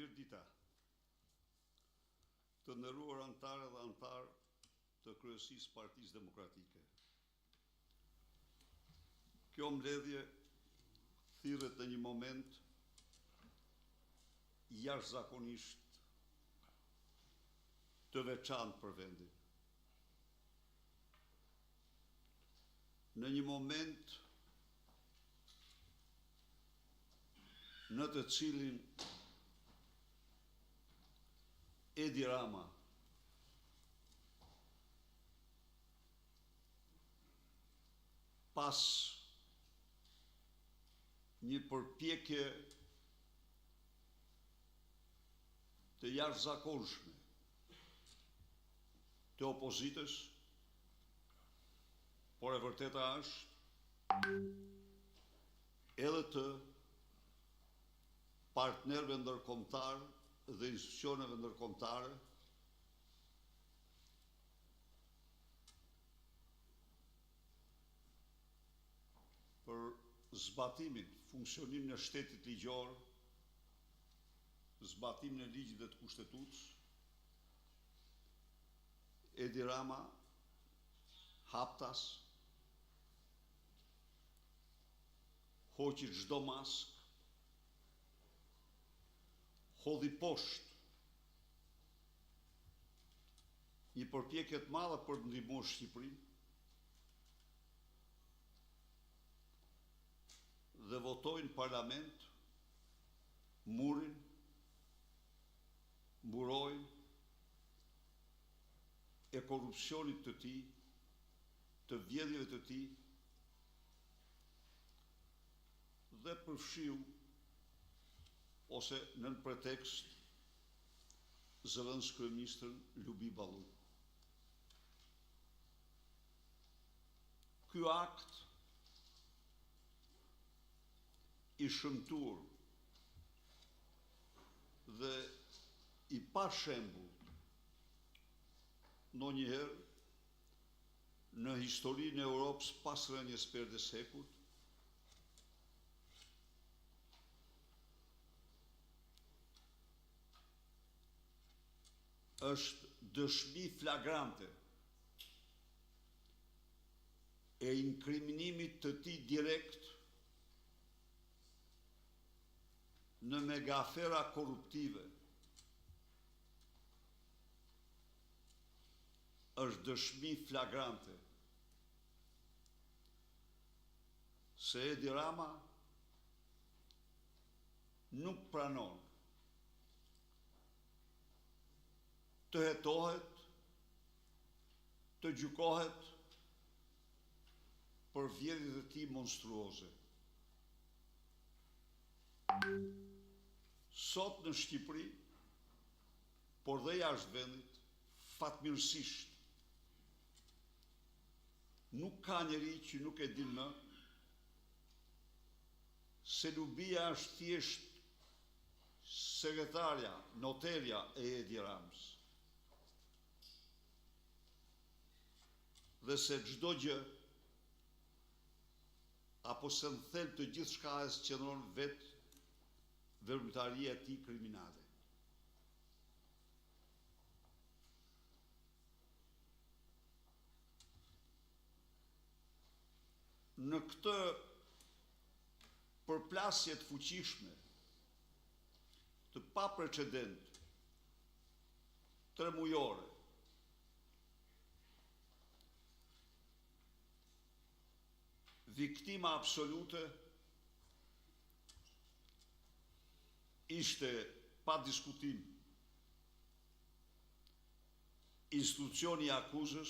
Mirë dita, të nderuar anëtarë dhe anëtarë të kryesisë Partisë Demokratike. Kjo mbledhje thirret në një moment jashtëzakonisht të veçantë për vendin. Në një moment në të cilin Edi Rama pas një përpjekje të jashtëzakonshme të opozitës, por e vërteta është edhe të partnerëve ndërkombëtar dhe institucioneve ndërkombëtare për zbatimin, funksionimin e shtetit ligjor, zbatimin e ligjit dhe të kushtetutës, Edi Rama haptas hoqi çdo mask, hodhi poshtë një përpjekje të madhe për të ndihmuar Shqipërinë dhe votoi në parlament murin, mburojnë e korrupsionit të tij, të vjedhjeve të tij dhe përfshiu ose nën pretekst zëvendës kryeministrin Lubi Ballu. Ky akt i shëmtuar dhe i pa shembull ndonjëherë në historinë e Europës pas rënies perdes hekut, është dëshmi flagrante e inkriminimit të tij direkt në megafera korruptive. Është dëshmi flagrante se Edi Rama nuk pranon të hetohet, të gjykohet për vjedhjet e tij monstruoze. Sot në Shqipëri, por dhe jashtë vendit, fatmirësisht, nuk ka njeri që nuk e din më se Lubia është thjesht sekretarja, noterja e Edi Ramës. Dhe se çdo gjë apo se në thelb të gjithë shkallës qëndron vetë veprimtaria e tij kriminale. Në këtë përplasje të fuqishme, të pa precedent, tremujore, viktima absolute ishte pa diskutim institucioni i akuzës,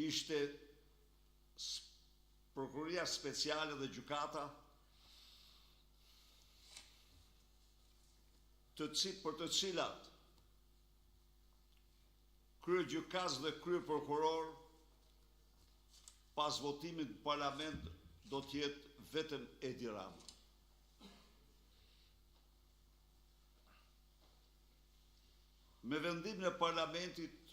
ishte prokuroria speciale dhe gjykata për të cilat kryegjykas dhe kryeprokuror pas votimit në parlament do të jetë vetëm Edi Rama. Me vendimin e parlamentit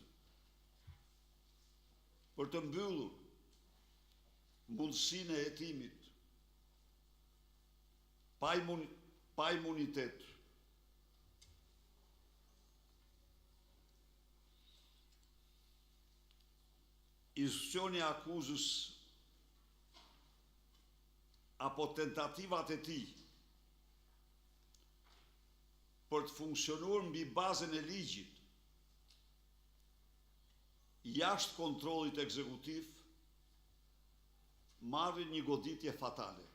për të mbyllur mundësinë e hetimit pa imunitet. Institucioni akuzës apo tentativat e tij për të funksionuar mbi bazën e ligjit jashtë kontrollit ekzekutiv marrin një goditje fatale,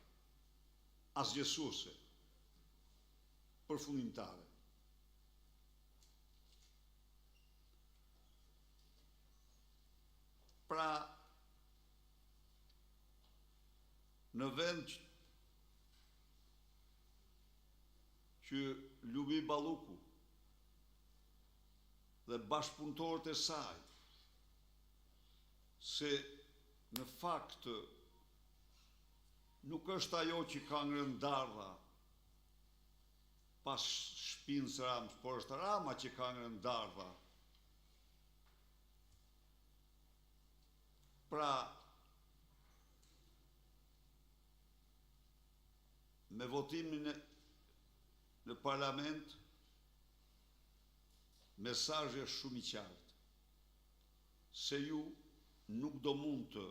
asgjësuese, përfundimtare. Pra, në vend që Lubi Balluku dhe bashkëpunëtorët e saj, se në fakt nuk është ajo që ka ngrënë dardha pas shpinës Ramës, por është Rama që ka ngrënë dardha. Pra, me votimin në parlament, mesazhi është shumë i qartë, se ju nuk do mund të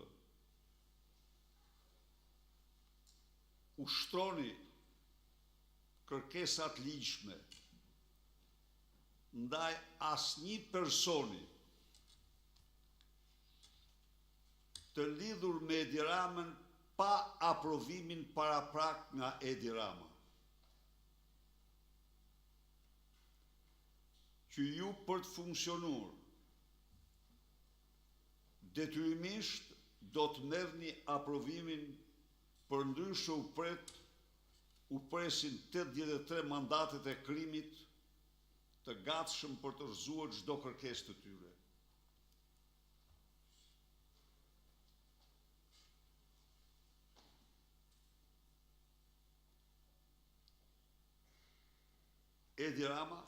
ushtroni kërkesat ligjshme ndaj asnjë personi të lidhur me Edi Ramën pa aprovimin paraprak nga Edi Rama. Që ju për të funksionuar detyrimisht do të merrni aprovimin, për ndryshe u presin 83 mandatet e krimit të gatshëm për të rrëzuar çdo kërkesë të tyre. Edi Rama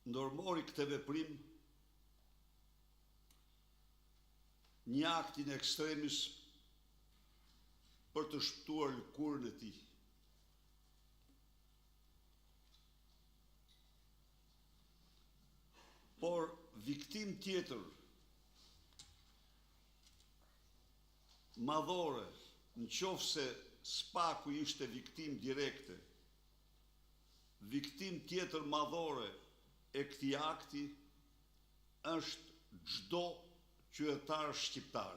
ndërmori këtë veprim një aktin ekstremis për të shpëtuar lëkurën e tij. Por viktim tjetër madhore, nëse Spaku ishte viktim direkte, viktim tjetër madhore e këtij akti është çdo qytetar shqiptar.